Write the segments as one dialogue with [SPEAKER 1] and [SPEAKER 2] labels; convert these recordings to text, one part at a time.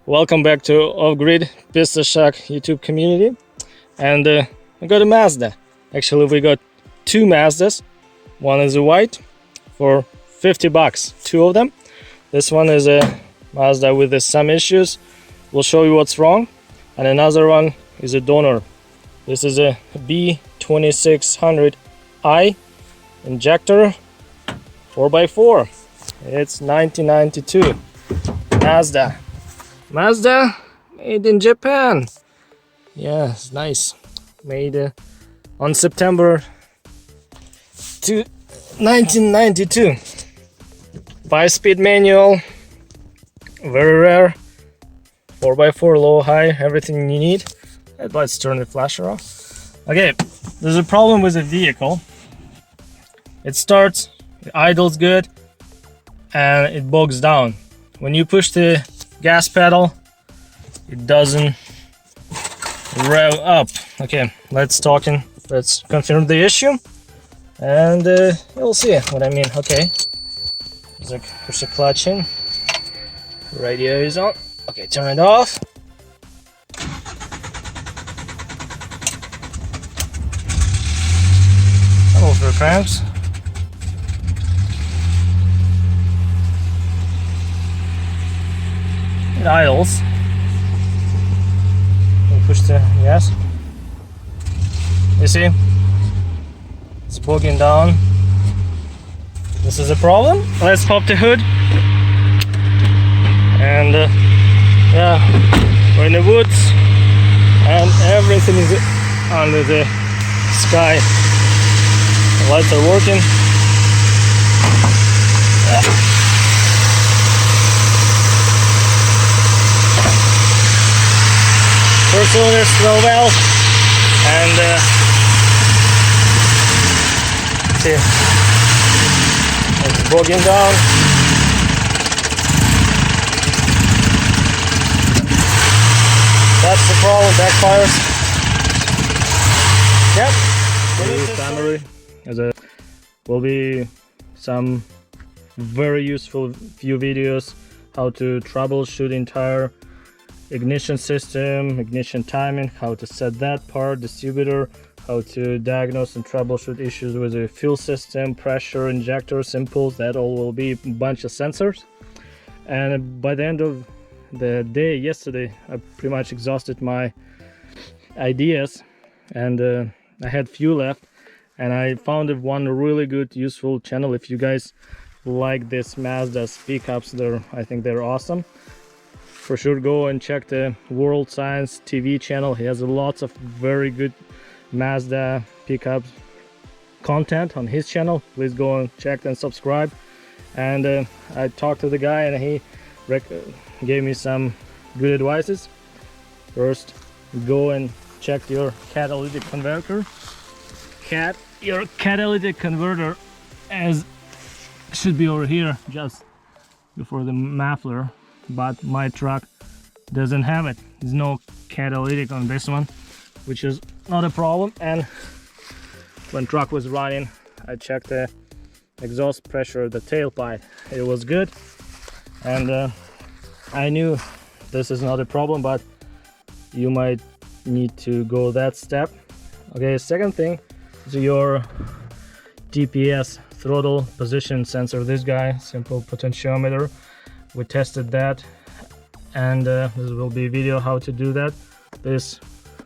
[SPEAKER 1] Welcome back to Off-Grid PistonShack YouTube community. And we got a Mazda. Actually, we got two Mazdas. One is a white for 50 bucks, two of them. This one is a Mazda with some issues. We'll show you what's wrong. And another one is a donor. This is a b2600i injector 4x4. It's 1992 Mazda. Mazda made in Japan. Yeah, it's nice. Made on September 1992. 5-speed manual, very rare. 4x4, low, high, everything you need. Let's turn the flasher off. Okay, there's a problem with the vehicle. It starts, it idles good, and it bogs down. When you push the gas pedal, it doesn't rev up. Okay, let's confirm the issue, and you'll see what I mean. Okay, push the clutch in, radio is on. Okay, turn it off. Over cranks. It idles. We'll push the gas. You see, it's bogging down. This is a problem. Let's pop the hood. And yeah, we're in the woods, and everything is under the sky. The lights are working. First cylinder slow valve, and see, it's bogging down. That's the problem, backfires. Yep. Summary. Will be some very useful few videos how to troubleshoot entire ignition system, ignition timing, how to set that part, distributor, how to diagnose and troubleshoot issues with the fuel system, pressure, injectors, impulse. That all will be a bunch of sensors. And by the end of the day yesterday, I pretty much exhausted my ideas, and I had few left, and I found one really good useful channel. If you guys like this Mazda's pickups, I think they're awesome. For sure, go and check the World Science TV channel. He has lots of very good Mazda pickups content on his channel. Please go and check and subscribe. And I talked to the guy, and he gave me some good advices. First, go and check your catalytic converter. Your catalytic converter should be over here, just before the muffler, but my truck doesn't have it. There's no catalytic on this one, which is not a problem. And when truck was running, I checked the exhaust pressure, the tailpipe. It was good, and I knew this is not a problem, but you might need to go that step. Okay, second thing is your TPS, throttle position sensor. This guy, simple potentiometer. We tested that, and this will be a video how to do that. This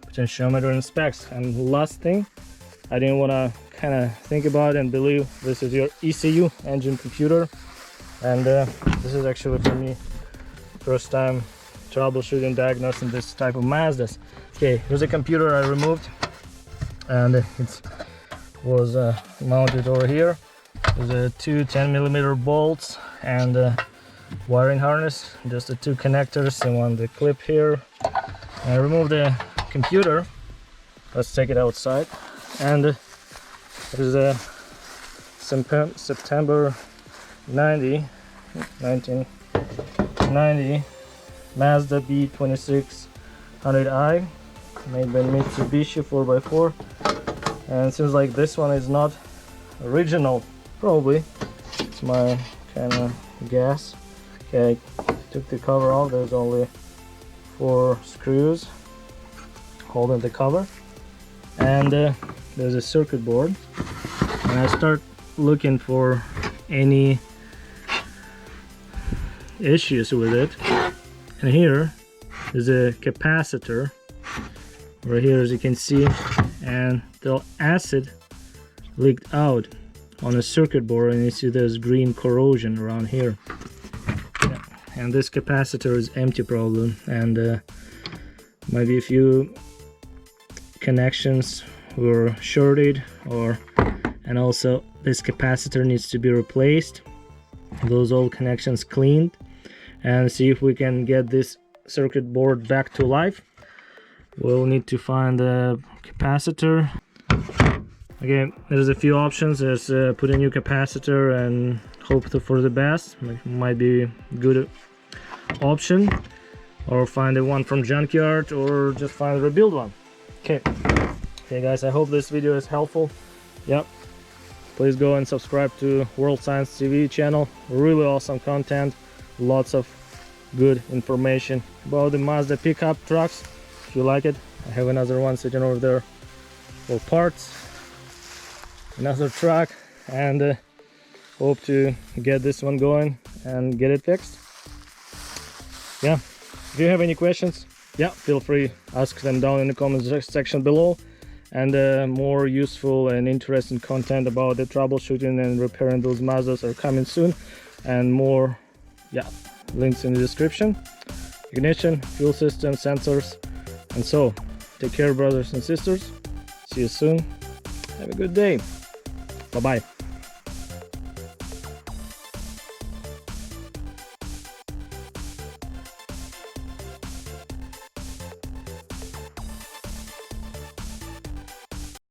[SPEAKER 1] potentiometer inspects. And last thing, I didn't want to kind of think about and believe, this is your ECU, engine computer, and this is actually for me first time troubleshooting, diagnosing this type of Mazdas. Okay, here's a computer I removed, and it was mounted over here. There's two 10mm bolts and wiring harness, just the two connectors and one the clip here. I removed the computer. Let's take it outside. And there's a September 1990 Mazda b2600i, made by Mitsubishi 4x4. And it seems like this one is not original, probably. my kind of gas. Okay, I took the cover off. There's only 4 screws holding the cover, and there's a circuit board, and I start looking for any issues with it. And here is a capacitor right here, as you can see, and the acid leaked out on the circuit board, and you see there's green corrosion around here. And this capacitor is empty problem, and maybe a few connections were shorted, and also this capacitor needs to be replaced, those old connections cleaned, and see if we can get this circuit board back to life. We'll need to find a capacitor. Again, there's a few options. There's put a new capacitor and hope for the best. Might be a good option, or find a one from junkyard, or just find a rebuild one. Okay guys, I hope this video is helpful. Yep, please go and subscribe to World Science TV channel. Really awesome content, lots of good information about the Mazda pickup trucks. If you like it, I have another one sitting over there for parts, another truck, and hope to get this one going and get it fixed. Yeah, if you have any questions, yeah, feel free, ask them down in the comment section below. And more useful and interesting content about the troubleshooting and repairing those Mazdas are coming soon, and more, yeah, links in the description. Ignition, fuel system, sensors, and so take care, brothers and sisters. See you soon. Have a good day. Bye bye.